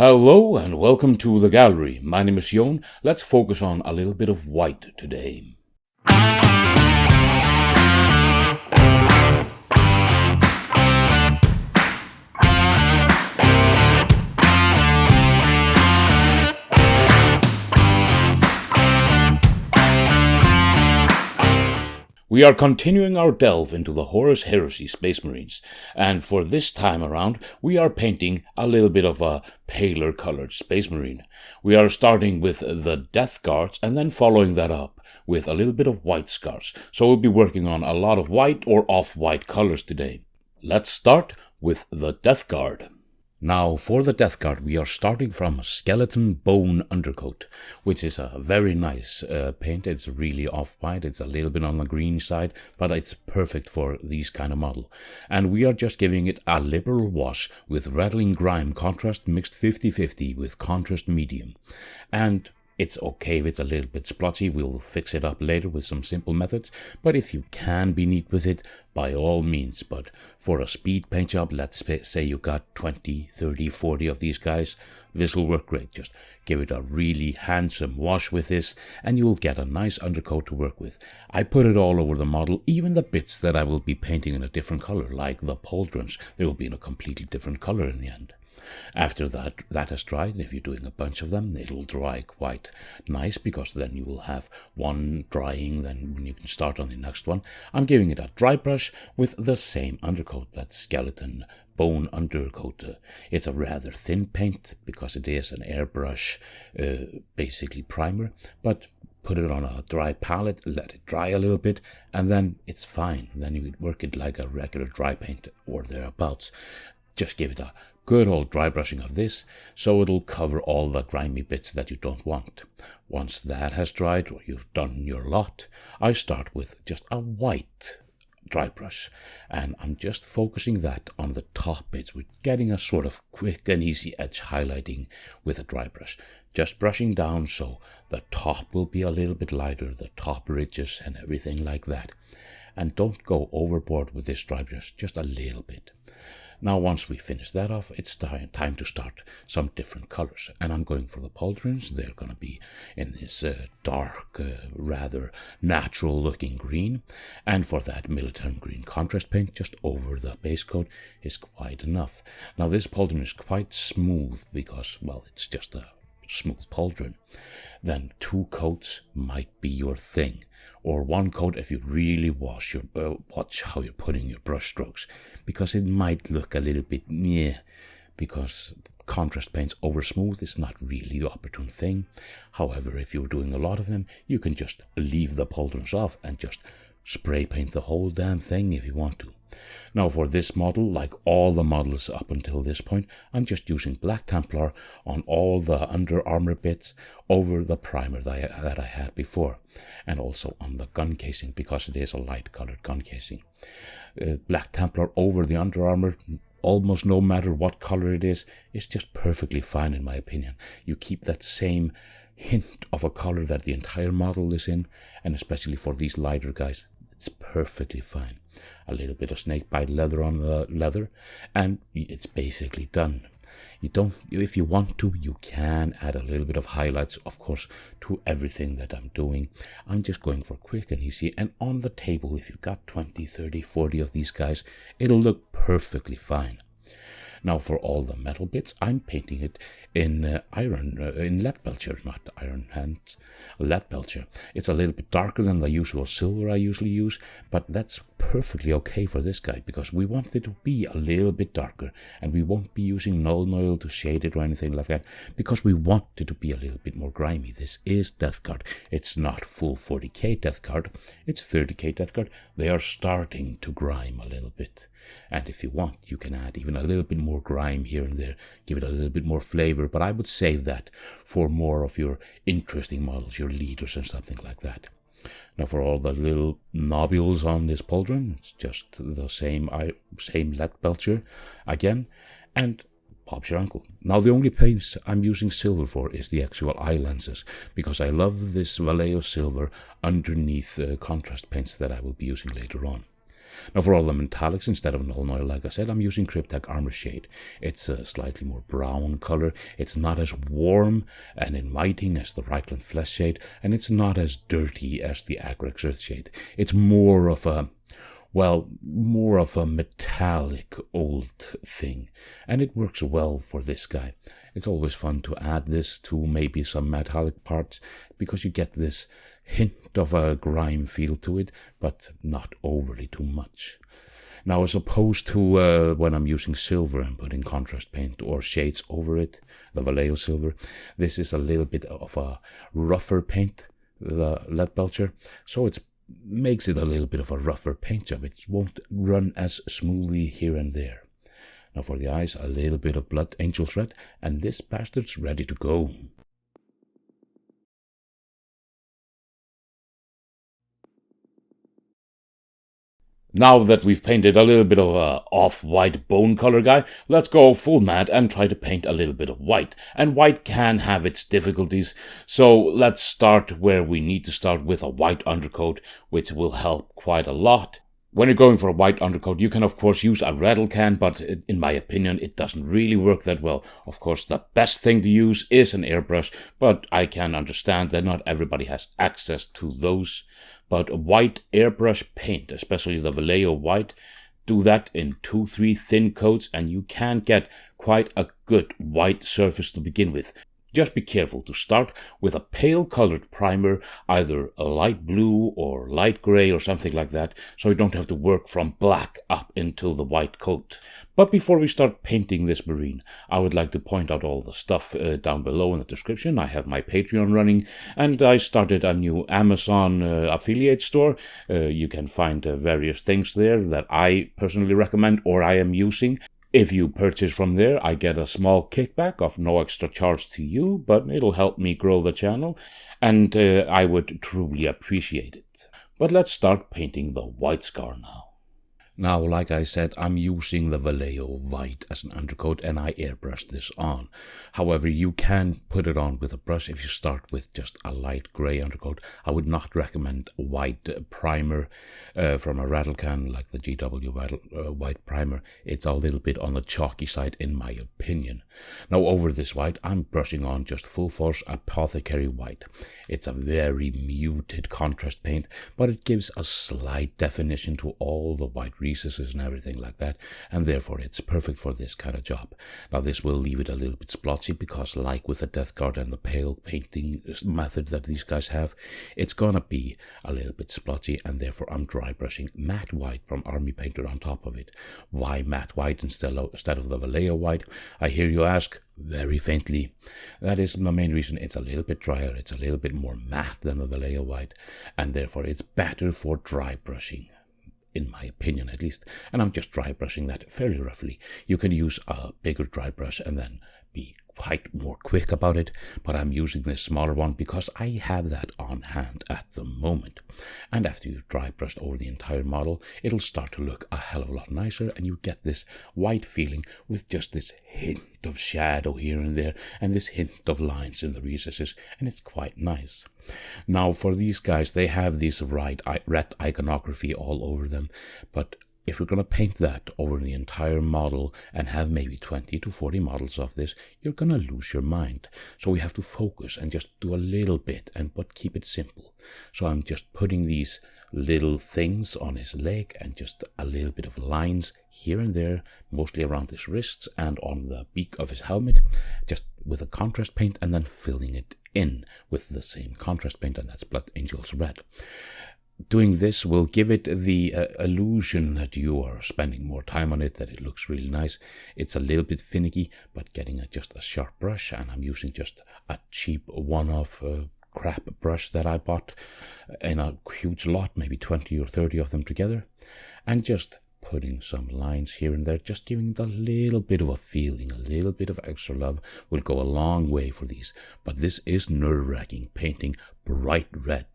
Hello and welcome to the gallery. My name is Jon. Let's focus on a little bit of white today. We are continuing our delve into the Horus Heresy Space Marines, and for this time around we are painting a little bit of a paler colored Space Marine. We are starting with the Death Guards and then following that up with a little bit of White Scars, so we'll be working on a lot of white or off-white colors today. Let's start with the Death Guard. Now, for the Death Guard, we are starting from Skeleton Bone Undercoat, which is a very nice paint. It's really off-white. It's a little bit on the green side, but it's perfect for these kind of model. And we are just giving it a liberal wash with Rattling Grime Contrast mixed 50-50 with Contrast Medium. And it's okay if it's a little bit splotchy. We'll fix it up later with some simple methods. But if you can be neat with it, by all means. But for a speed paint job, let's say you got 20, 30, 40 of these guys, this will work great. Just give it a really handsome wash with this and you'll get a nice undercoat to work with. I put it all over the model, even the bits that I will be painting in a different color, like the pauldrons. They will be in a completely different color in the end. After that has dried, if you're doing a bunch of them, it'll dry quite nice, because then you will have one drying, then you can start on the next one. I'm giving it a dry brush with the same undercoat, that Skeleton Bone Undercoat. It's a rather thin paint because it is an airbrush, basically primer, but put it on a dry palette, let it dry a little bit, and then it's fine. Then you would work it like a regular dry paint or thereabouts. Just give it a good old dry brushing of this, so it'll cover all the grimy bits that you don't want. Once that has dried, or you've done your lot, I start with just a white dry brush, and I'm just focusing that on the top bits. We're getting a sort of quick and easy edge highlighting with a dry brush. Just brushing down so the top will be a little bit lighter, the top ridges and everything like that. And don't go overboard with this dry brush, just a little bit. Now, once we finish that off, it's time to start some different colors. And I'm going for the pauldrons. They're going to be in this dark, rather natural-looking green. And for that, Military Green Contrast paint just over the base coat is quite enough. Now, this pauldron is quite smooth because, well, it's just a smooth pauldron. Then 2 coats might be your thing, or 1 coat if you really watch how you're putting your brush strokes, because it might look a little bit meh, because contrast paints over smooth is not really the opportune thing. However, if you're doing a lot of them, you can just leave the pauldrons off and just spray paint the whole damn thing if you want to. Now, for this model, like all the models up until this point, I'm just using Black Templar on all the under armor bits over the primer that I had before, and also on the gun casing, because it is a light colored gun casing. Black Templar over the under armor, almost no matter what color it is just perfectly fine in my opinion. You keep that same hint of a color that the entire model is in, and especially for these lighter guys, it's perfectly fine. A little bit of snakebite leather on the leather, and it's basically done. If you want to, you can add a little bit of highlights, of course, to everything that I'm doing. I'm just going for quick and easy, and on the table, if you've got 20, 30, 40 of these guys, it'll look perfectly fine. Now, for all the metal bits, I'm painting it in in lead belcher, not iron hands, lead belcher. It's a little bit darker than the usual silver I usually use, but that's perfectly okay for this guy, because we want it to be a little bit darker, and we won't be using Nuln Oil to shade it or anything like that, because we want it to be a little bit more grimy. This is Death Guard. It's not full 40k Death Guard, it's 30k Death Guard. They are starting to grime a little bit. And if you want, you can add even a little bit more grime here and there, give it a little bit more flavor, but I would save that for more of your interesting models, your leaders and something like that. Now, for all the little nobules on this pauldron, it's just the same lead belcher again, and Pop's your uncle. Now, the only paints I'm using silver for is the actual eye lenses, because I love this Vallejo silver underneath contrast paints that I will be using later on. Now for all the metallics, instead of null oil, like I said, I'm using Cryptek Armour Shade. It's a slightly more brown color. It's not as warm and inviting as the Reichland Flesh shade, and it's not as dirty as the Agrex Earth shade. It's more of a, well, more of a metallic old thing, and it works well for this guy. It's always fun to add this to maybe some metallic parts, because you get this hint of a grime feel to it, but not overly too much. Now, as opposed to when I'm using silver and putting contrast paint or shades over it, the Vallejo silver, this is a little bit of a rougher paint, the lead belcher, so it makes it a little bit of a rougher paint job. It won't run as smoothly here and there. Now for the eyes, a little bit of Blood Angel's Red, and this bastard's ready to go. Now that we've painted a little bit of a off-white bone color guy, let's go full mad and try to paint a little bit of white. And white can have its difficulties, so let's start where we need to start, with a white undercoat, which will help quite a lot. When you're going for a white undercoat, you can of course use a rattle can, but in my opinion it doesn't really work that well. Of course the best thing to use is an airbrush, but I can understand that not everybody has access to those. But white airbrush paint, especially the Vallejo white, do that in 2-3 thin coats and you can get quite a good white surface to begin with. Just be careful to start with a pale colored primer, either a light blue or light gray or something like that, so you don't have to work from black up into the white coat. But before we start painting this marine, I would like to point out all the stuff down below in the description. I have my Patreon running, and I started a new Amazon affiliate store. You can find various things there that I personally recommend or I am using. If you purchase from there, I get a small kickback of no extra charge to you, but it'll help me grow the channel, and I would truly appreciate it. But let's start painting the white scar now. Now, like I said, I'm using the Vallejo white as an undercoat, and I airbrushed this on. However, you can put it on with a brush if you start with just a light gray undercoat. I would not recommend a white primer from a rattle can like the GW white primer. It's a little bit on the chalky side in my opinion. Now, over this white, I'm brushing on just Full Force Apothecary white. It's a very muted contrast paint, but it gives a slight definition to all the white recesses and everything like that, and therefore it's perfect for this kind of job. Now this will leave it a little bit splotchy because, like with the Death Guard and the pale painting method that these guys have, it's gonna be a little bit splotchy, and therefore I'm dry brushing matte white from Army Painter on top of it. Why matte white instead of the Vallejo white, I hear you ask? Very faintly. That is the main reason. It's a little bit drier, it's a little bit more matte than the Vallejo white, and therefore it's better for dry brushing, in my opinion at least. And I'm just dry brushing that fairly roughly. You can use a bigger dry brush and then be quite more quick about it, but I'm using this smaller one because I have that on hand at the moment. And after you've dry brushed over the entire model, it'll start to look a hell of a lot nicer, and you get this white feeling with just this hint of shadow here and there and this hint of lines in the recesses, and it's quite nice. Now for these guys, they have this red iconography all over them, but if you're going to paint that over the entire model and have maybe 20 to 40 models of this, you're going to lose your mind. So we have to focus and just do a little bit, but keep it simple. So I'm just putting these little things on his leg and just a little bit of lines here and there, mostly around his wrists and on the beak of his helmet, just with a contrast paint, and then filling it in with the same contrast paint, and that's Blood Angel's Red. Doing this will give it the illusion that you are spending more time on it, that it looks really nice. It's a little bit finicky, but getting just a sharp brush, and I'm using just a cheap one-off crap brush that I bought in a huge lot, maybe 20 or 30 of them together, and just putting some lines here and there, just giving it a little bit of a feeling, a little bit of extra love will go a long way for these. But this is nerve-wracking. Painting bright red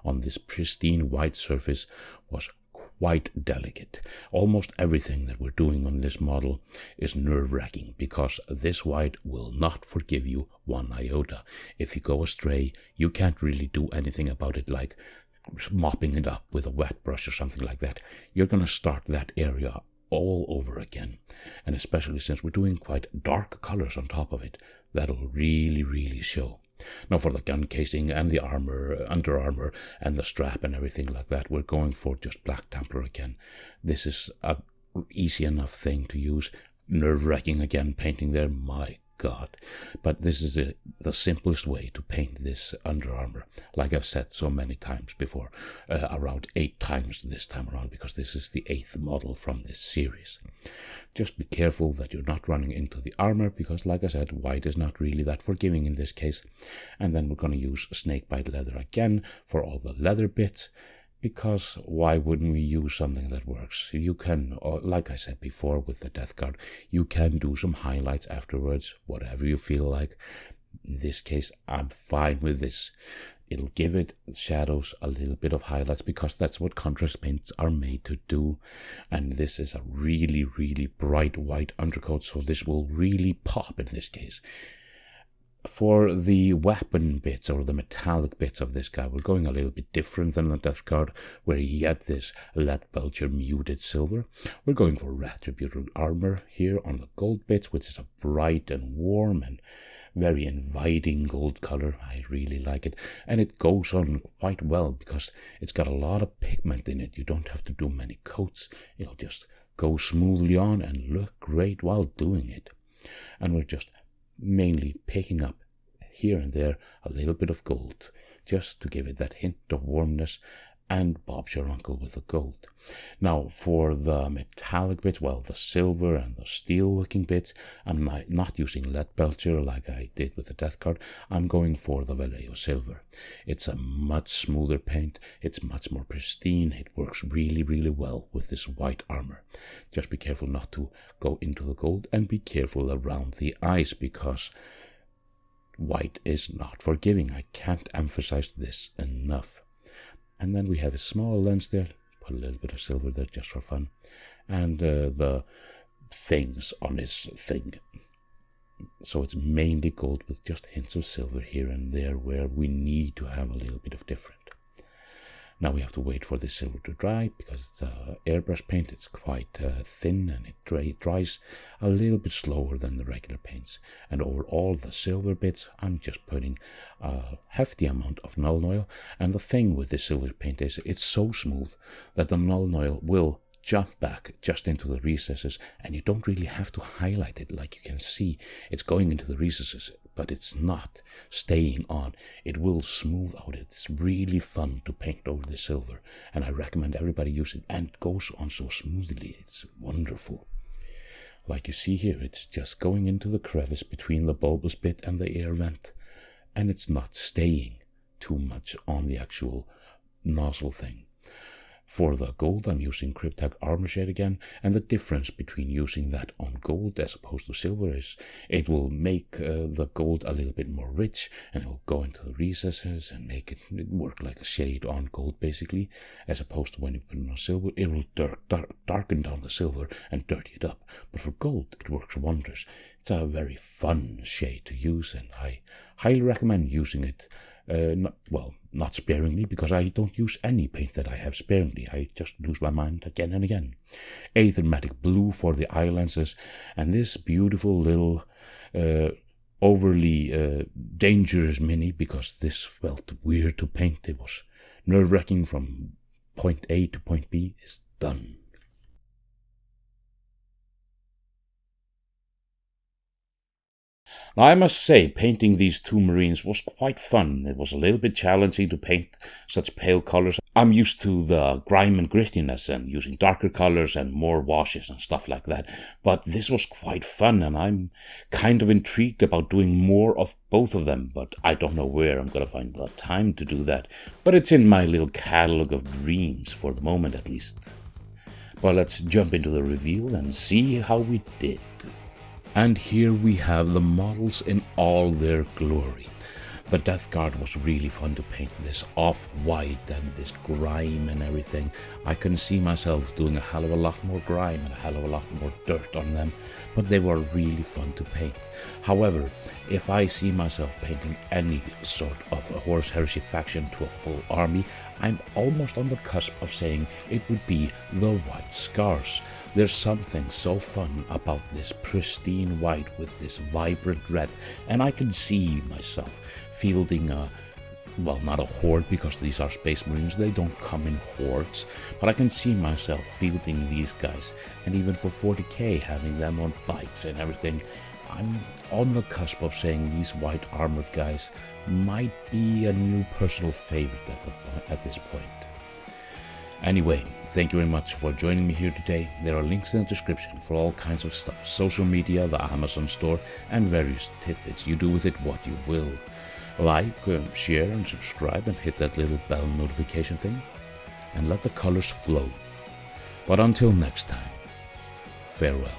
on this pristine white surface was quite delicate. Almost everything that we're doing on this model is nerve-wracking because this white will not forgive you one iota. If you go astray, you can't really do anything about it, like mopping it up with a wet brush or something like that, you're going to start that area all over again. And especially since we're doing quite dark colors on top of it, that'll really, really show. Now for the gun casing and the armor, under armor, and the strap and everything like that, we're going for just black templar again. This is a easy enough thing to use. Nerve-wracking again, painting there, my God. But this is the simplest way to paint this under armor. Like I've said so many times before, around 8 times this time around, because this is the 8th model from this series. Just be careful that you're not running into the armor, because like I said, white is not really that forgiving in this case. And then we're going to use snakebite leather again for all the leather bits. Because why wouldn't we use something that works? You can, like I said before with the Death Guard, you can do some highlights afterwards, whatever you feel like. In this case, I'm fine with this. It'll give it shadows, a little bit of highlights, because that's what contrast paints are made to do. And this is a really, really bright white undercoat, so this will really pop in this case. For the weapon bits, or the metallic bits of this guy, we're going a little bit different than the Death Guard, where he had this lead belcher muted silver. We're going for retributor armor here on the gold bits, which is a bright and warm and very inviting gold color. I really like it, and it goes on quite well because it's got a lot of pigment in it. You don't have to do many coats. It'll just go smoothly on and look great while doing it. And we're just mainly picking up here and there a little bit of gold, just to give it that hint of warmness, and Bob's your uncle with the gold. Now for the metallic bits, well, the silver and the steel looking bits, I'm not using lead belcher like I did with the Death Guard. I'm going for the Vallejo silver. It's a much smoother paint, it's much more pristine, it works really, really well with this white armor. Just be careful not to go into the gold, and be careful around the eyes, because white is not forgiving. I can't emphasize this enough. And then we have a small lens there, put a little bit of silver there just for fun, and the things on his thing. So it's mainly gold with just hints of silver here and there where we need to have a little bit of different. Now we have to wait for the silver to dry, because it's airbrush paint. It's quite thin, and it dries a little bit slower than the regular paints. And over all the silver bits, I'm just putting a hefty amount of Nuln Oil. And the thing with this silver paint is it's so smooth that the Nuln Oil will jump back just into the recesses, and you don't really have to highlight it. Like you can see, it's going into the recesses, but it's not staying on. It will smooth out. It's really fun to paint over the silver, and I recommend everybody use it, and it goes on so smoothly. It's wonderful. Like you see here, it's just going into the crevice between the bulbous bit and the air vent, and it's not staying too much on the actual nozzle thing. For the gold, I'm using Cryptek Armor Shade again, and the difference between using that on gold as opposed to silver is it will make the gold a little bit more rich, and it will go into the recesses and make it work like a shade on gold basically, as opposed to when you put it on silver, it will darken down the silver and dirty it up. But for gold, it works wonders. It's a very fun shade to use, and I highly recommend using it. Not sparingly, because I don't use any paint that I have sparingly. I just lose my mind again and again. Aethermatic Blue for the eye lenses, and this beautiful little overly dangerous mini, because this felt weird to paint. It was nerve-wracking. From point A to point B is done. Now, I must say, painting these two Marines was quite fun. It was a little bit challenging to paint such pale colors. I'm used to the grime and grittiness and using darker colors and more washes and stuff like that. But this was quite fun, and I'm kind of intrigued about doing more of both of them. But I don't know where I'm going to find the time to do that. But it's in my little catalog of dreams, for the moment at least. Well, let's jump into the reveal and see how we did. And here we have the models in all their glory. The Death Guard was really fun to paint, this off-white and this grime and everything. I can see myself doing a hell of a lot more grime and a hell of a lot more dirt on them, but they were really fun to paint. However, if I see myself painting any sort of a Horus Heresy faction to a full army, I'm almost on the cusp of saying it would be the white scars. There's something so fun about this pristine white with this vibrant red, and I can see myself fielding well, not a horde, because these are Space Marines, they don't come in hordes, but I can see myself fielding these guys, and even for 40k, having them on bikes and everything. I'm on the cusp of saying these white armored guys might be a new personal favorite at this point. Anyway, thank you very much for joining me here today. There are links in the description for all kinds of stuff, social media, the Amazon store, and various tidbits. You do with it what you will. Like, share, and subscribe, and hit that little bell notification thing, and let the colors flow. But until next time, farewell.